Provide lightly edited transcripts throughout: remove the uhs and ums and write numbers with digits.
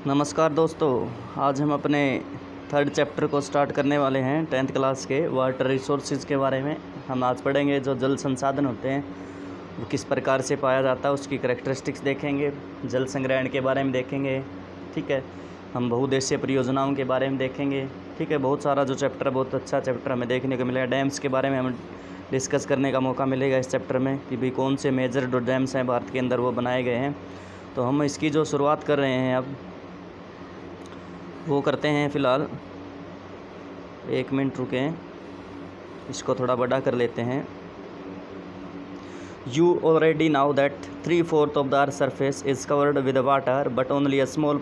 नमस्कार दोस्तों, आज हम अपने थर्ड चैप्टर को स्टार्ट करने वाले हैं 10th क्लास के वाटर रिसोर्सेज के बारे में। हम आज पढ़ेंगे जो जल संसाधन होते हैं वो किस प्रकार से पाया जाता है, उसकी करैक्टरिस्टिक्स देखेंगे, जल संग्रहण के बारे में देखेंगे। ठीक है, हम बहुउद्देशीय परियोजनाओं के बारे में देखेंगे। ठीक है, बहुत सारा जो चैप्टर, बहुत अच्छा चैप्टर हमें देखने को मिलेगा। डैम्स के बारे में हमें डिस्कस करने का मौका मिलेगा इस चैप्टर में कि भाई कौन से मेजर जो डैम्स हैं भारत के अंदर वो बनाए गए हैं। तो हम इसकी जो शुरुआत कर रहे हैं अब वो करते हैं। फ़िलहाल 1 मिनट रुकें, इसको थोड़ा बड़ा कर लेते हैं। You already know that 3/4 of the Earth's surface is covered with water, but only a small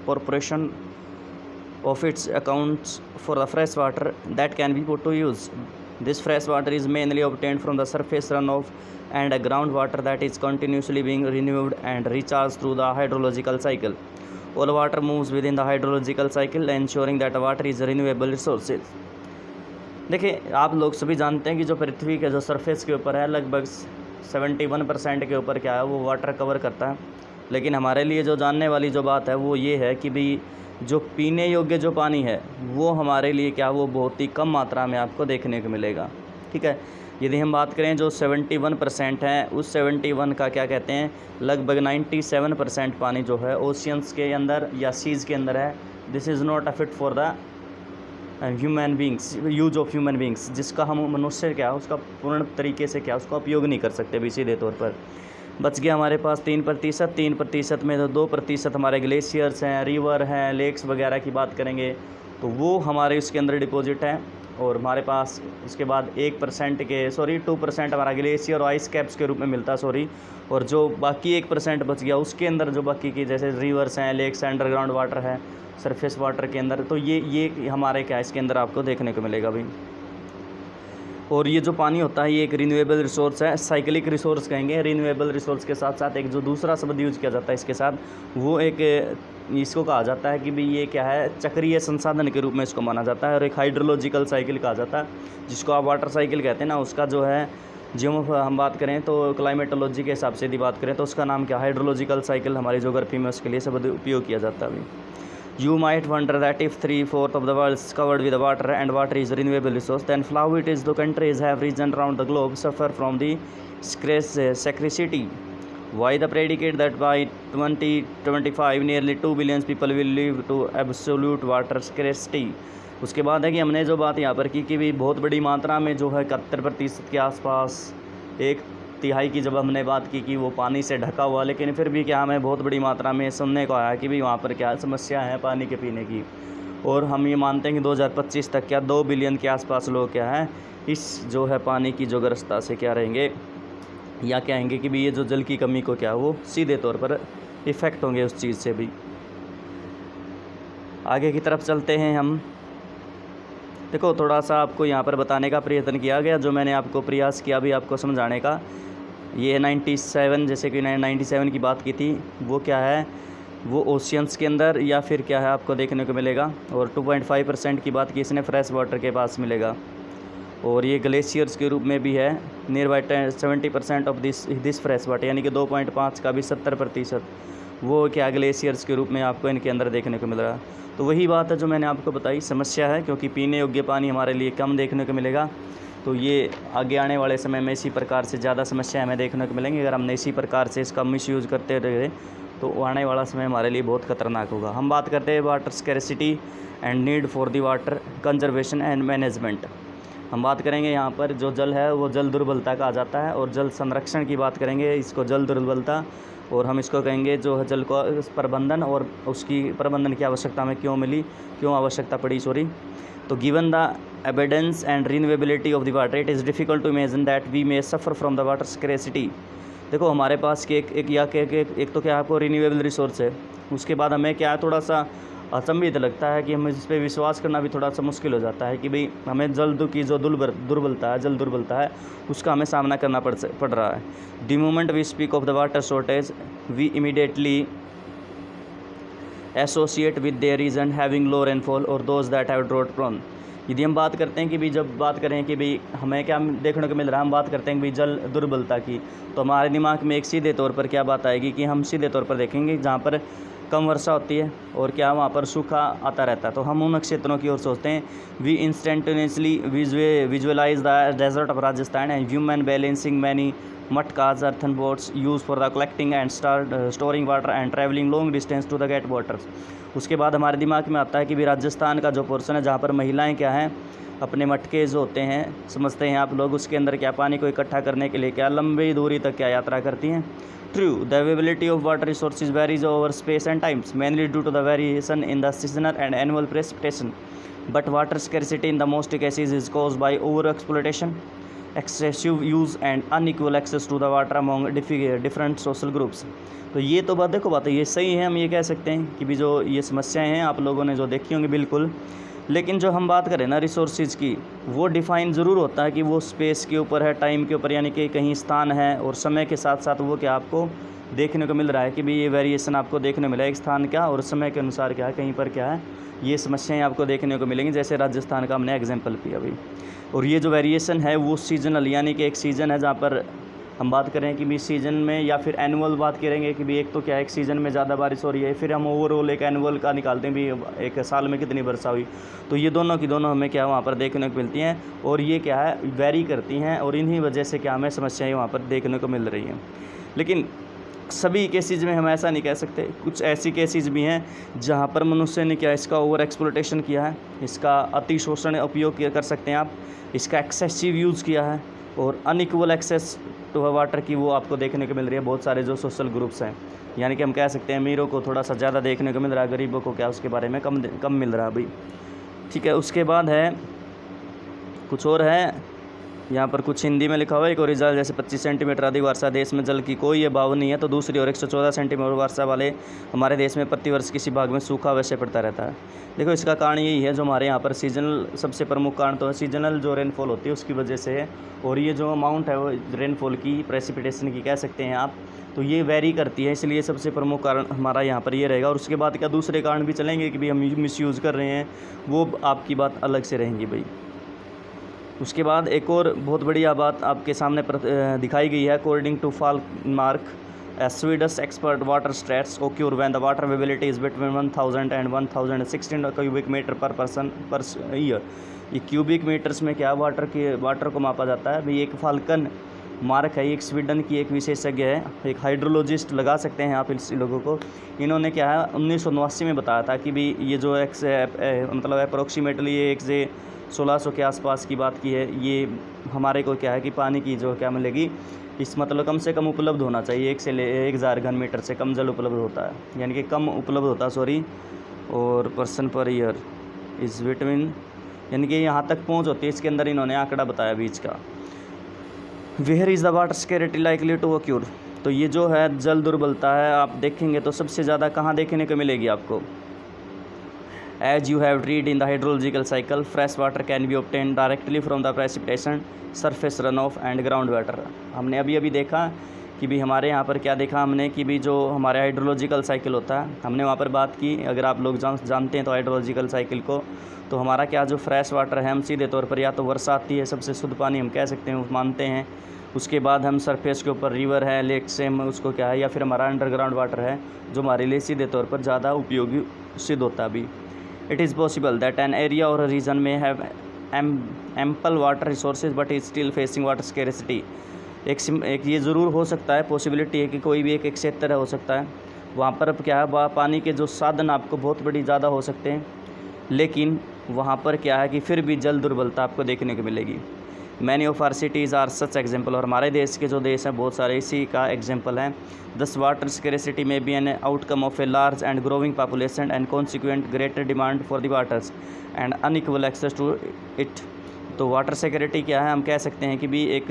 proportion of its accounts for the fresh water that can be put to use. This fresh water is mainly obtained from the surface runoff and groundwater that is continuously being renewed and recharged through the hydrological cycle. All water moves within the hydrological cycle, ensuring that water is renewable resources. देखिए, आप लोग सभी जानते हैं कि जो पृथ्वी के जो सरफेस के ऊपर है लगभग 71% के ऊपर क्या है वो वाटर कवर करता है। लेकिन हमारे लिए जो जानने वाली जो बात है वो ये है कि भाई जो पीने योग्य जो पानी है वो हमारे लिए क्या वो बहुत ही कम मात्रा में आपको देखने को मिलेगा। ठीक है, यदि हम बात करें जो 71% है उस 71 का क्या कहते हैं, लगभग 97% पानी जो है ओशियंस के अंदर या सीज़ के अंदर है। This is not a fit for the human beings, use of human beings, जिसका हम मनुष्य क्या उसका पूर्ण तरीके से क्या उसका उपयोग नहीं कर सकते भी सीधे तौर पर। बच गया हमारे पास 3% में तो 2% हमारे ग्लेशियर्स हैं, रिवर हैं, लेक्स वगैरह की बात करेंगे तो वो हमारे इसके अंदर डिपॉजिट हैं। और हमारे पास उसके बाद 2% हमारा ग्लेशियर और आइस कैप्स के रूप में मिलता है और जो बाकी 1% बच गया उसके अंदर जो बाकी की जैसे रिवर्स हैं, लेक्स, अंडरग्राउंड वाटर है, सरफेस वाटर के अंदर, तो ये हमारे क्या इसके अंदर आपको देखने को मिलेगा भाई। और ये जो पानी होता है ये एक रिन्यूएबल रिसोर्स है, साइक्लिक रिसोर्स कहेंगे। रिन्यूएबल रिसोर्स के साथ साथ एक जो दूसरा शब्द यूज़ किया जाता है इसके साथ वो एक इसको कहा जाता है कि भाई ये क्या है, चक्रीय संसाधन के रूप में इसको माना जाता है। और एक हाइड्रोलॉजिकल साइकिल कहा जाता है जिसको आप वाटर साइकिल कहते हैं ना, उसका जो है जो हम बात करें तो क्लाइमेटोलॉजी के हिसाब से यदि बात करें तो उसका नाम क्या, हाइड्रोलॉजिकल साइकिल हमारी ज्योग्राफी में उसके लिए शब्द उपयोग किया जाता है अभी। You might wonder that if 3/4 of the world is covered with water and water is a renewable resource, then how it is the countries have regions around the globe suffer from the scarcity. Why the predicate that by 2025 nearly 2 billion people will live to absolute water scarcity. उसके बाद है कि हमने जो बात यहाँ पर की कि भी बहुत बड़ी मात्रा में जो है 71% के आसपास, 1/3 की जब हमने बात की कि वो पानी से ढका हुआ, लेकिन फिर भी क्या हमें बहुत बड़ी मात्रा में सुनने को आया कि भी वहाँ पर क्या समस्या है पानी के पीने की। और हम ये मानते हैं कि 2025 तक क्या 2 बिलियन के आसपास लोग क्या है इस जो है पानी की जो ग्रस्ता से क्या रहेंगे या कहेंगे कि भी ये जो जल की कमी को क्या वो सीधे तौर पर इफ़ेक्ट होंगे उस चीज़ से भी। आगे की तरफ चलते हैं हम। देखो, थोड़ा सा आपको यहाँ पर बताने का प्रयत्न किया गया, जो मैंने आपको प्रयास किया भी आपको समझाने का। ये 97, जैसे कि 97 की बात की थी, वो क्या है वो ओशियंस के अंदर या फिर क्या है आपको देखने को मिलेगा। और 2.5% की बात की इसने फ्रेश वाटर के पास मिलेगा। और ये ग्लेशियर्स के रूप में भी है, near by 70% of this fresh water, यानी कि 2.5 का भी 70% वो क्या ग्लेशियर्स के रूप में आपको इनके अंदर देखने को मिल रहा है। तो वही बात है जो मैंने आपको बताई, समस्या है क्योंकि पीने योग्य पानी हमारे लिए कम देखने को मिलेगा। तो ये आगे आने वाले समय में इसी प्रकार से ज़्यादा समस्या हमें देखने को मिलेंगी। अगर हमने इसी प्रकार से इसका मिसयूज़ करते रहे तो आने वाला समय हमारे लिए बहुत खतरनाक होगा। हम बात करते हैं water scarcity and need for the water conservation and management. हम बात करेंगे यहाँ पर जो जल है वो जल दुर्बलता कहा जाता है। और जल संरक्षण की बात करेंगे, इसको जल दुर्बलता, और हम इसको कहेंगे जो है जल को प्रबंधन और उसकी प्रबंधन की आवश्यकता हमें क्यों आवश्यकता पड़ी तो given the abundance and renewability of the water, it is difficult to imagine that we may suffer from the water scarcity. देखो, हमारे पास के एक तो क्या आपको रिन्यूएबल रिसोर्स है, उसके बाद हमें क्या थोड़ा सा अचंभित लगता है कि हमें इस पर विश्वास करना भी थोड़ा सा मुश्किल हो जाता है कि भाई हमें जल की जो जल दुर्बलता है उसका हमें सामना करना पड़ रहा है। The moment we speak of the water shortage we immediately associate with their region having low rainfall और those that have drought prone. यदि हम बात करते हैं कि भाई जब बात करें कि भाई हमें क्या देखने को मिल रहा है, हम बात करते हैं कि भाई जल दुर्बलता की, तो हमारे दिमाग में एक सीधे तौर पर क्या बात आएगी कि हम सीधे तौर पर देखेंगे जहाँ पर कम वर्षा होती है और क्या वहाँ पर सूखा आता रहता है, तो हम उन क्षेत्रों की ओर सोचते हैं। We instantaneously visualise the desert of Rajasthan and human balancing many matkas earthen pots use for the collecting and storing water and travelling long distance to the get waters. उसके बाद हमारे दिमाग में आता है कि भी राजस्थान का जो पोर्शन है जहाँ पर महिलाएं क्या हैं अपने मटके जो होते हैं, समझते हैं आप लोग, उसके अंदर क्या पानी को इकट्ठा करने के लिए क्या लंबी दूरी तक क्या यात्रा करती हैं। True, the availability of water resources varies over space and times mainly due to the variation in the seasonal and annual precipitation, but water scarcity in the most cases is caused by over exploitation, excessive use and unequal access to the water among different social groups. तो ये तो बात ये सही है, हम ये कह सकते हैं कि भी जो ये समस्याएं हैं आप लोगों ने जो देखी होंगी बिल्कुल, लेकिन जो हम बात करें ना रिसोर्सेज की, वो डिफ़ाइन ज़रूर होता है कि वो स्पेस के ऊपर है, टाइम के ऊपर, यानी कि कहीं स्थान है और समय के साथ साथ वो क्या आपको देखने को मिल रहा है कि भी ये वेरिएशन आपको देखने मिला है एक स्थान क्या और समय के अनुसार क्या है, कहीं पर क्या है, ये समस्याएं आपको देखने को मिलेंगी। जैसे राजस्थान का हमने एग्जाम्पल किया अभी। और ये जो वेरिएशन है वो सीजनल, यानी कि एक सीज़न है जहाँ पर हम बात करें कि भी सीज़न में या फिर एनुअल बात करेंगे कि भी एक तो क्या है एक सीज़न में ज़्यादा बारिश हो रही है, फिर हम ओवरऑल एक एनुअल का निकालते हैं भी एक साल में कितनी वर्षा हुई, तो ये दोनों की दोनों हमें क्या वहाँ पर देखने को मिलती हैं और ये क्या है वेरी करती हैं और इन्हीं वजह से क्या हमें समस्याएं वहाँ पर देखने को मिल रही हैं। लेकिन सभी केसेज में हम ऐसा नहीं कह सकते, कुछ ऐसी केसेज भी हैं जहाँ पर मनुष्य ने क्या इसका ओवर एक्सप्लॉयटेशन किया है, इसका अतिशोषण उपयोग कर सकते हैं आप, इसका एक्सेसिव यूज़ किया है और अनइक्वल एक्सेस टू वाटर की वो आपको देखने को मिल रही है। बहुत सारे जो सोशल ग्रुप्स हैं, यानी कि हम कह सकते हैं अमीरों को थोड़ा सा ज़्यादा देखने को मिल रहा है, गरीबों को क्या उसके बारे में कम मिल रहा है भाई। ठीक है, उसके बाद है कुछ और है यहाँ पर कुछ हिंदी में लिखा हुआ है। एक ओरिजिनल जैसे 25 सेंटीमीटर अधिक वर्षा देश में जल की कोई अभाव नहीं है, तो दूसरी ओर 114 सेंटीमीटर वर्षा वाले हमारे देश में प्रतिवर्ष किसी भाग में सूखा अवश्य पड़ता रहता है। देखो इसका कारण यही है, जो हमारे यहाँ पर सीजनल, सबसे प्रमुख कारण तो है सीजनल जो रेनफॉल होती है उसकी वजह से है, और ये जो अमाउंट है वो रेनफॉल की, प्रेसिपिटेशन की कह सकते हैं आप, तो ये वेरी करती है, इसलिए सबसे प्रमुख कारण हमारा यहाँ पर ये रहेगा। और उसके बाद क्या दूसरे कारण भी चलेंगे कि भी हम मिसयूज़ कर रहे हैं, वो आपकी बात अलग से रहेंगी भाई। उसके बाद एक और बहुत बढ़िया बात आपके सामने दिखाई गई है। According to Falkenmark, Swedish expert, water stress occur when the water availability is between 1000 and 1016 cubic metre per person per year. ये क्यूबिक मीटर्स में क्या वाटर को मापा जाता है भाई। एक फाल्कन मार्क है, एक स्वीडन की एक विशेषज्ञ है, एक हाइड्रोलॉजिस्ट लगा सकते हैं आप इस लोगों को। इन्होंने क्या है 1989 में बताया था कि भी ये जो मतलब अप्रोक्सीमेटली 1 से 1600 के आसपास की बात की है। ये हमारे को क्या है कि पानी की जो क्या मिलेगी, इस मतलब कम से कम उपलब्ध होना चाहिए 1 से 1000 घन मीटर से कम जल उपलब्ध होता है, यानी कि कम उपलब्ध होता है सॉरी, और person per year is between, यानी कि यहाँ तक पहुँच होती है। इसके अंदर इन्होंने आंकड़ा बताया बीच का। Where is the water scarcity likely to occur, तो ये जो है जल दुर्बलता है, आप देखेंगे तो सबसे ज़्यादा कहाँ देखने को मिलेगी आपको। As you have read in the hydrological cycle, fresh water can be obtained directly from the precipitation, surface runoff and ground water। हमने अभी देखा कि भी हमारे यहाँ पर क्या देखा हमने कि भी जो हमारे हाइड्रोलॉजिकल साइकिल होता है, हमने वहाँ पर बात की। अगर आप लोग जानते हैं तो हाइड्रोलॉजिकल साइकिल को, तो हमारा क्या जो फ्रेश वाटर है हम सीधे तौर पर या तो वर्षा आती है, सबसे शुद्ध पानी हम कह सकते हैं मानते हैं, उसके बाद हम सरफेस के ऊपर रिवर है, लेक से हम उसको क्या है, या फिर हमारा अंडरग्राउंड वाटर है जो हमारे लिए सीधे तौर पर ज़्यादा उपयोगी सिद्ध होता है अभी। It is possible that an area or a region may have ample water resources but is still facing water scarcity। एक ये ज़रूर हो सकता है, पॉसिबिलिटी है कि कोई भी एक क्षेत्र हो सकता है वहाँ पर क्या है पानी के जो साधन आपको बहुत बड़ी ज़्यादा हो सकते हैं, लेकिन वहाँ पर क्या है कि फिर भी जल दुर्बलता आपको देखने को मिलेगी। Many of our cities are such example, और हमारे देश के जो देश हैं बहुत सारे इसी का एग्जाम्पल हैं। Thus water scarcity may be an outcome of a large and growing population and consequent greater demand for the waters and unequal access to it. तो वाटर सिक्योरिटी क्या है, हम कह सकते हैं कि भी एक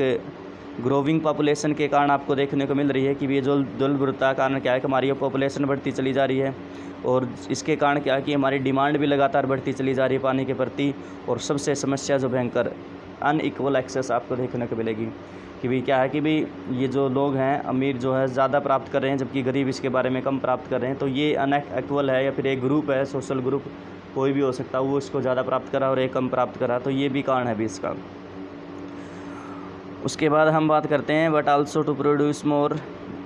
ग्रोविंग पॉपुलेशन के कारण आपको देखने को मिल रही है कि भी जल दुर्बलता का कारण क्या है कि हमारी पॉपुलेशन बढ़ती चली जा रही है, और इसके कारण क्या है कि हमारी डिमांड भी लगातार बढ़ती चली जा रही है पानी के प्रति। और सबसे समस्या जो भयंकर अनइक्वल एक्सेस आपको देखने को मिलेगी कि भी क्या है कि भी ये जो लोग हैं अमीर जो है ज़्यादा प्राप्त कर रहे हैं जबकि गरीब इसके बारे में कम प्राप्त कर रहे हैं। तो ये अनइक्वल है, या फिर एक ग्रुप है, सोशल ग्रुप कोई भी हो सकता है, वो इसको ज़्यादा प्राप्त करा और एक कम प्राप्त करा, तो ये भी कारण है भी इसका। उसके बाद हम बात करते हैं but also to produce more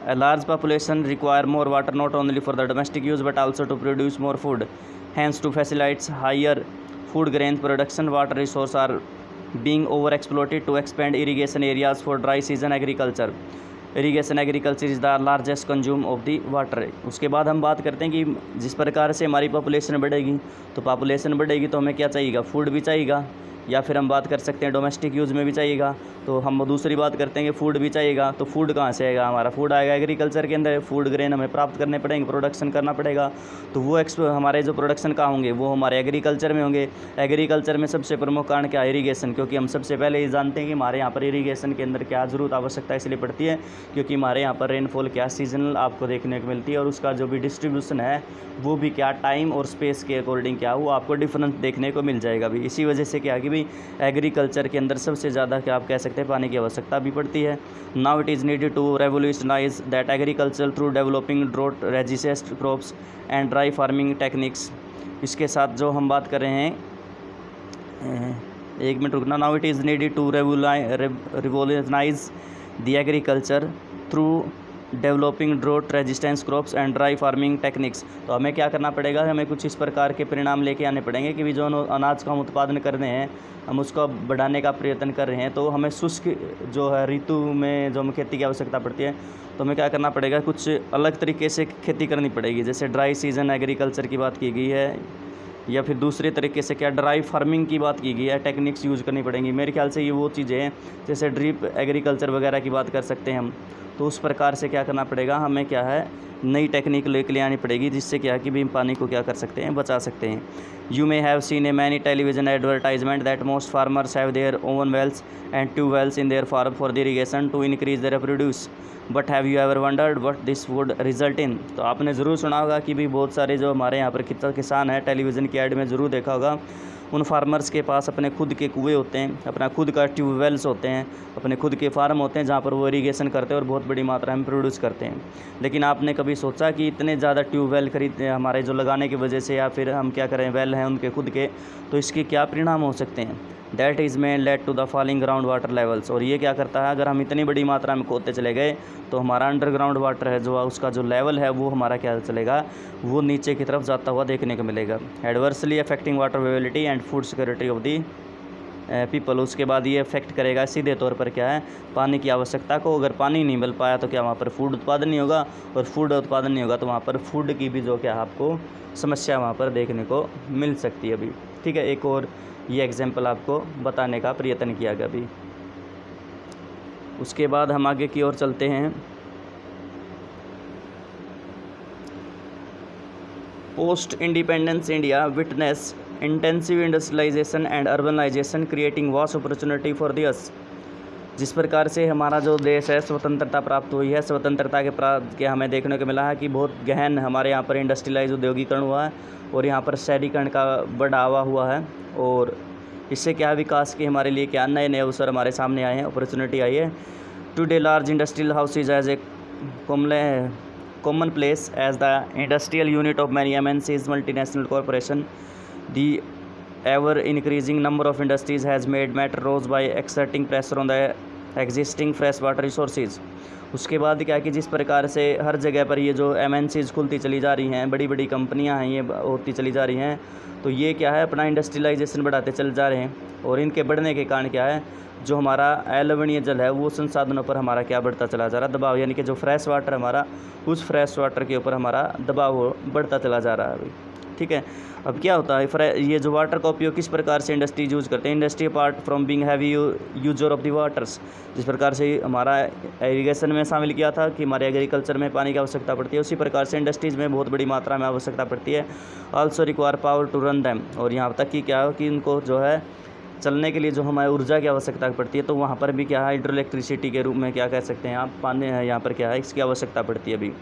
A large population require more water not only for the domestic use but also to produce more food. Hence, to facilitate higher food grain production, water resources are being overexploited to expand irrigation areas for dry season agriculture. Irrigation agriculture is the largest consume of the water. उसके बाद हम बात करते हैं कि जिस प्रकार से हमारी पॉपुलेशन बढ़ेगी, तो पॉपुलेशन बढ़ेगी तो हमें क्या चाहिएगा, फूड भी चाहिएगा, या फिर हम बात कर सकते हैं डोमेस्टिक यूज़ में भी चाहिएगा। तो हम दूसरी बात करते हैं कि फूड भी चाहिएगा, तो फूड कहाँ से आएगा, हमारा फूड आएगा एग्रीकल्चर के अंदर। फूड ग्रेन हमें प्राप्त करने पड़ेंगे, प्रोडक्शन करना पड़ेगा, तो वो हमारे जो प्रोडक्शन कहाँ होंगे, वो हमारे एग्रीकल्चर में होंगे। एग्रीकल्चर में सबसे प्रमुख कारण क्या है, इरीगेशन, क्योंकि हम सबसे पहले ये जानते हैं कि हमारे यहाँ पर इरीगेशन के अंदर क्या ज़रूरत आवश्यकता इसलिए पड़ती है क्योंकि हमारे यहाँ पर रेनफॉल क्या सीजनल आपको देखने को मिलती है, और उसका जो भी डिस्ट्रीब्यूशन है वो भी क्या टाइम और स्पेस के अकॉर्डिंग क्या वो आपको डिफरेंस देखने को मिल जाएगा भी। इसी वजह से क्या कि भाई एग्रीकल्चर के अंदर सबसे ज़्यादा क्या आप कह सकते हैं पानी की आवश्यकता भी पड़ती है। Now it is needed to revolutionise that agriculture through developing drought resistant crops and dry farming techniques. इसके साथ जो हम बात कर रहे हैं, एक मिनट रुकना। Now it is needed to revolutionise the agriculture through developing drought resistance crops and dry farming techniques. तो हमें क्या करना पड़ेगा, हमें कुछ इस प्रकार के परिणाम लेके आने पड़ेंगे कि भी जो अनाज का हम उत्पादन कर रहे हैं, हम उसको बढ़ाने का प्रयत्न कर रहे हैं, तो हमें शुष्क जो है ऋतु में जो हमें खेती की आवश्यकता पड़ती है, तो हमें क्या करना पड़ेगा, कुछ अलग तरीके से खेती करनी पड़ेगी। जैसे ड्राई सीजन एग्रीकल्चर की बात की गई है, या फिर दूसरे तरीके से क्या ड्राई फार्मिंग की बात की गई है, टेक्निक्स यूज़ करनी पड़ेंगी। मेरे ख्याल से ये वो चीज़ें हैं, जैसे ड्रिप एग्रीकल्चर वगैरह की बात कर सकते हैं हम। तो उस प्रकार से क्या करना पड़ेगा, हमें क्या है नई टेक्निक लेके आनी पड़ेगी, जिससे क्या कि भी हम पानी को क्या कर सकते हैं, बचा सकते हैं। You may have seen a many television advertisement that most farmers have their own wells and tubewells in their farm for the irrigation to increase their produce, but have you ever wondered what this would result in. तो आपने ज़रूर सुना होगा कि भी बहुत सारे जो हमारे यहाँ पर किसान हैं, टेलीविज़न की ऐड में ज़रूर देखा होगा, उन फार्मर्स के पास अपने खुद के कुएँ होते हैं, अपना खुद का ट्यूबवेल्स होते हैं, अपने खुद के फार्म होते हैं, जहाँ पर वो इरीगेशन करते हैं और बहुत बड़ी मात्रा में प्रोड्यूस करते हैं। लेकिन आपने कभी सोचा कि इतने ज़्यादा ट्यूबवेल खरीदते हैं हमारे जो लगाने की वजह से, या फिर हम क्या करें वेल हैं उनके खुद के, तो इसके क्या परिणाम हो सकते हैं। That is may led to the falling ground water levels. और ये क्या करता है, अगर हम इतनी बड़ी मात्रा में खोदते चले गए तो हमारा अंडरग्राउंड वाटर है जो उसका जो लेवल है वो हमारा क्या चलेगा, वो नीचे की तरफ जाता हुआ देखने को मिलेगा। Adversely affecting water availability and food security of the people. उसके बाद ये अफेक्ट करेगा सीधे तौर पर क्या है, पानी की आवश्यकता को। अगर पानी नहीं मिल पाया तो क्या वहाँ पर फूड उत्पादन नहीं होगा, और फूड उत्पादन नहीं होगा तो वहाँ पर फूड की भी जो क्या आपको समस्या वहाँ पर देखने को मिल सकती है अभी। ठीक है, एक और ये एग्जाम्पल आपको बताने का प्रयत्न किया गया अभी। उसके बाद हम आगे की ओर चलते हैं। Post independence India witness intensive industrialisation and urbanisation creating vast opportunity for the us. जिस प्रकार से हमारा जो देश है स्वतंत्रता प्राप्त हुई है, स्वतंत्रता के प्राप्त के हमें देखने को मिला है कि बहुत गहन हमारे यहाँ पर इंडस्ट्रियलाइज उद्योगीकरण हुआ है, और यहाँ पर शहरीकरण का बढ़ावा हुआ है, और इससे क्या विकास के हमारे लिए क्या नए नए अवसर हमारे सामने आए हैं, अपॉर्चुनिटी आई है। Today large industrial houses as a common place as the industrial unit of many MNCs multinational corporation. The ever increasing number of industries has made matter rose by exerting pressure on the existing freshwater resources. उसके बाद क्या कि जिस प्रकार से हर जगह पर ये जो MNCs खुलती चली जा रही हैं, बड़ी बड़ी कंपनियां हैं ये होती चली जा रही हैं, तो ये क्या है अपना इंडस्ट्रियलाइजेशन बढ़ाते चले जा रहे हैं, और इनके बढ़ने के कारण क्या है, जो हमारा लवणीय जल है वो संसाधनों पर हमारा क्या बढ़ता चला जा रहा है, दबाव, यानी कि जो फ्रेश वाटर हमारा, उस फ्रेश वाटर के ऊपर हमारा दबाव बढ़ता चला जा रहा है अभी। ठीक है, अब क्या होता है, ये जो वाटर का उपयोग किस प्रकार से इंडस्ट्रीज यूज़ करते हैं। Industry apart from being heavy user of the waters, जिस प्रकार से हमारा इरीगेशन में शामिल किया था कि हमारे एग्रीकल्चर में पानी की आवश्यकता पड़ती है, उसी प्रकार से इंडस्ट्रीज़ में बहुत बड़ी मात्रा में आवश्यकता पड़ती है। Also require power to run them, और यहाँ तक कि क्या हो कि इनको जो है चलने के लिए जो हमारी ऊर्जा की आवश्यकता पड़ती है, तो वहाँ पर भी क्या है हाइड्रो इलेक्ट्रिसिटी के रूप में क्या कह सकते हैं आप, पानी है यहाँ पर क्या है इसकी आवश्यकता पड़ती है अभी।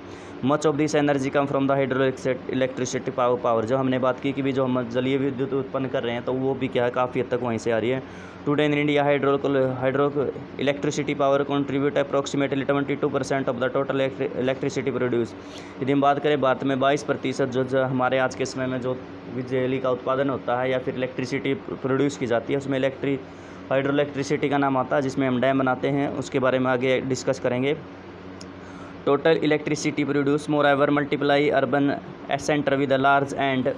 Much of this energy come from the hydro electricity power, जो हमने बात की कि भी जो हम जलीय विद्युत उत्पन्न कर रहे हैं तो वो भी क्या है काफ़ी हद तक वहीं से आ रही है। Today in India hydro electricity power contribute approximately 22% of the total electricity produce. यदि हम बात करें भारत में 22% जो हमारे आज के समय में जो बिजली का उत्पादन होता है या फिर इलेक्ट्रिसिटी प्रोड्यूस की जाती है, उसमें हाइड्रो इलेक्ट्रिसिटी का नाम आता है, जिसमें हम डैम बनाते हैं, उसके बारे में आगे डिस्कस करेंगे। total electricity produced. Moreover, multiply urban center with a large and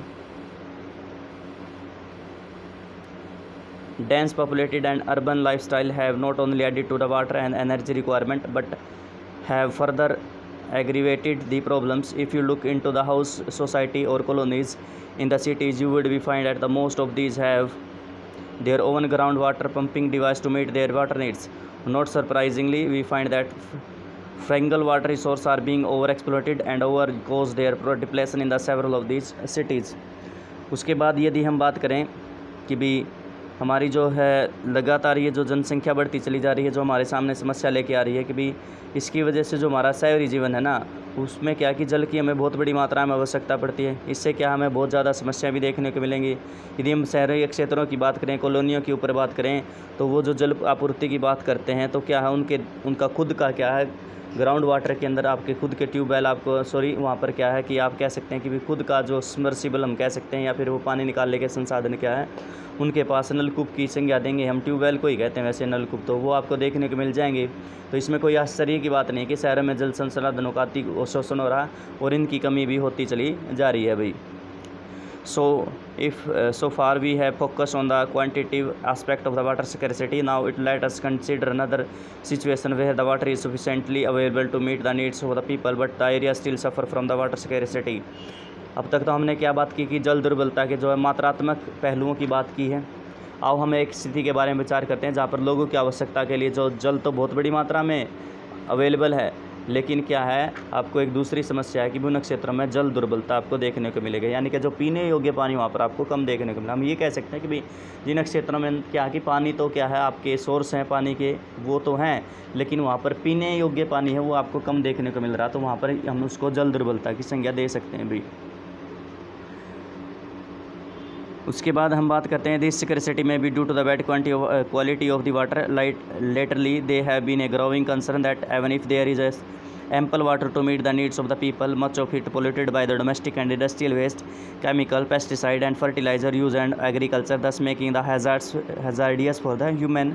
dense populated and urban lifestyle have not only added to the water and energy requirement but have further aggravated the problems. If you look into the house society or colonies in the cities, you would be find that the most of these have their own groundwater pumping device to meet their water needs. Not surprisingly, we find that fragile water resources are being overexploited and over cause their depletion in the several of these cities. उसके बाद यदि हम बात करें कि भी हमारी जो है लगातार ये जो जनसंख्या बढ़ती चली जा रही है, जो हमारे सामने समस्या लेके आ रही है कि भी इसकी वजह से जो हमारा शहरी जीवन है ना, उसमें क्या कि जल की हमें बहुत बड़ी मात्रा में आवश्यकता पड़ती है। इससे क्या हमें बहुत ज़्यादा समस्याएं भी देखने को मिलेंगी। यदि हम शहरी क्षेत्रों की बात करें, कॉलोनियों के ऊपर बात करें, तो वो जो जल आपूर्ति की बात करते हैं तो क्या है उनका खुद का क्या है ग्राउंड वाटर के अंदर आपके खुद के ट्यूबवेल वहाँ पर क्या है कि आप कह सकते हैं कि भी खुद का जो सबमर्सिबल हम कह सकते हैं या फिर वो पानी निकालने के संसाधन क्या है उनके पास नलकूप की संज्ञा देंगे, हम ट्यूबवेल को ही कहते हैं वैसे नलकूप, तो वो आपको देखने को मिल जाएंगे। तो इसमें कोई आश्चर्य की बात नहीं कि शहरों में जल संसाधनों का अति शोषण हो रहा और इनकी कमी भी होती चली जा रही है भाई। So far we have focused on the quantitative aspect of the water scarcity. Now let us consider another situation where the water is sufficiently available to meet the needs of the people, but the area still suffer from the water scarcity. अब तक तो हमने क्या बात की कि जल दुर्बलता के जो है मात्रात्मक पहलुओं की बात की है। आओ हम एक स्थिति के बारे में विचार करते हैं जहाँ पर लोगों की आवश्यकता के लिए जो जल तो बहुत बड़ी मात्रा में अवेलेबल है, लेकिन क्या है आपको एक दूसरी समस्या है कि विभिन्न क्षेत्रों में जल दुर्बलता आपको देखने को मिलेगा, यानी कि जो पीने योग्य पानी वहाँ पर आपको कम देखने को मिला। हम ये कह सकते हैं कि भाई जिन क्षेत्रों में क्या कि पानी तो क्या है आपके सोर्स हैं पानी के वो तो हैं, लेकिन वहाँ पर पीने योग्य पानी है वो आपको कम देखने को मिल रहा, तो वहाँ पर हम उसको जल दुर्बलता की संज्ञा दे सकते हैं भाई। उसके बाद हम बात करते हैं this scarcity may be due to the bad quality of the water latterly they have been a growing concern that even if there is ample water to meet the needs of the people, much of it polluted by the domestic and industrial waste, chemical, pesticide and fertilizer use and agriculture, thus making the hazardous for the human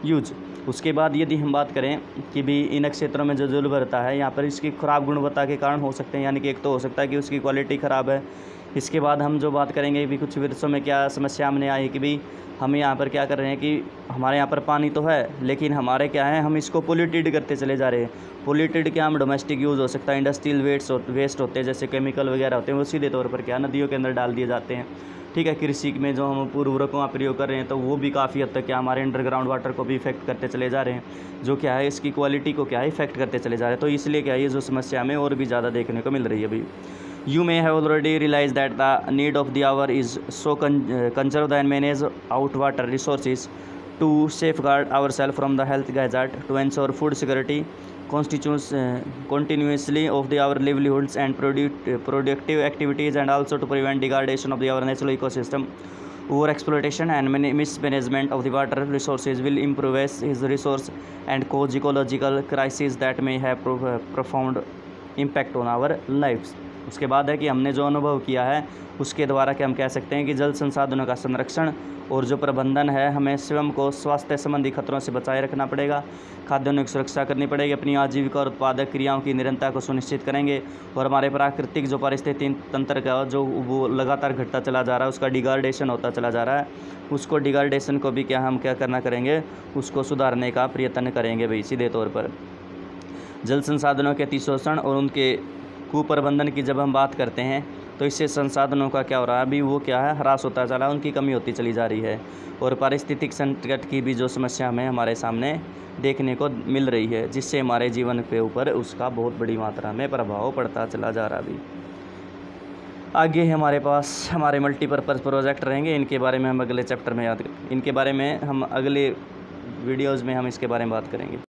use. उसके बाद यदि हम बात करें कि भी इन क्षेत्रों में जो जल भरता है यहाँ पर इसकी ख़राब गुणवत्ता के कारण हो सकते हैं, यानी कि एक तो हो सकता है कि उसकी क्वालिटी ख़राब है। इसके बाद हम जो बात करेंगे भी कुछ वर्षों में क्या समस्या हमने आई कि भी हम यहाँ पर क्या कर रहे हैं कि हमारे यहाँ पर पानी तो है लेकिन हमारे क्या है हम इसको पोल्यूटेड करते चले जा रहे हैं। पोल्यूटेड क्या हम डोमेस्टिक यूज़ हो सकता है, इंडस्ट्रियल वेस्ट होते हैं जैसे केमिकल वगैरह होते हैं वो सीधे तौर पर क्या नदियों के अंदर डाल दिए जाते हैं। ठीक है, कृषि में जो हम उर्वरकों का प्रयोग कर रहे हैं तो वो भी काफ़ी हद तक क्या हमारे अंडरग्राउंड वाटर को भी इफेक्ट करते चले जा रहे हैं, जो क्या है इसकी क्वालिटी को क्या है इफेक्ट करते चले जा रहे हैं। तो इसलिए क्या ये जो समस्या हमें और भी ज़्यादा देखने को मिल रही है अभी। You may have already realized that the need of the hour is so conserve and manage out water resources to safeguard ourselves from the health hazard, to ensure food security constitutes continuously of the our livelihoods and productive activities, and also to prevent degradation of the our natural ecosystem. Over exploitation and mismanagement of the water resources will improve his resource and cause ecological crises that may have profound impact on our lives. उसके बाद है कि हमने जो अनुभव किया है उसके द्वारा कि हम कह सकते हैं कि जल संसाधनों का संरक्षण और जो प्रबंधन है हमें स्वयं को स्वास्थ्य संबंधी खतरों से बचाए रखना पड़ेगा, खाद्यान्नों की सुरक्षा करनी पड़ेगी, अपनी आजीविका और उत्पादक क्रियाओं की निरंतरता को सुनिश्चित करेंगे और हमारे प्राकृतिक जो पारिस्थितिकी तंत्र का जो वो लगातार घटता चला जा रहा है उसका डिग्रेडेशन होता चला जा रहा है, उसको डिग्रेडेशन को भी क्या हम क्या करना करेंगे उसको सुधारने का प्रयत्न करेंगे भाई। सीधे तौर पर जल संसाधनों के अतिशोषण और उनके कुप्रबंधन की जब हम बात करते हैं तो इससे संसाधनों का क्या हो रहा है अभी वो क्या है ह्रास होता चला, उनकी कमी होती चली जा रही है और पारिस्थितिक संकट की भी जो समस्या हमें हमारे सामने देखने को मिल रही है, जिससे हमारे जीवन के ऊपर उसका बहुत बड़ी मात्रा में प्रभाव पड़ता चला जा रहा अभी। आगे हमारे पास हमारे मल्टीपर्पज़ प्रोजेक्ट रहेंगे, इनके बारे में हम अगले चैप्टर में इनके बारे में हम अगले वीडियोज़ में हम इसके बारे में बात करेंगे।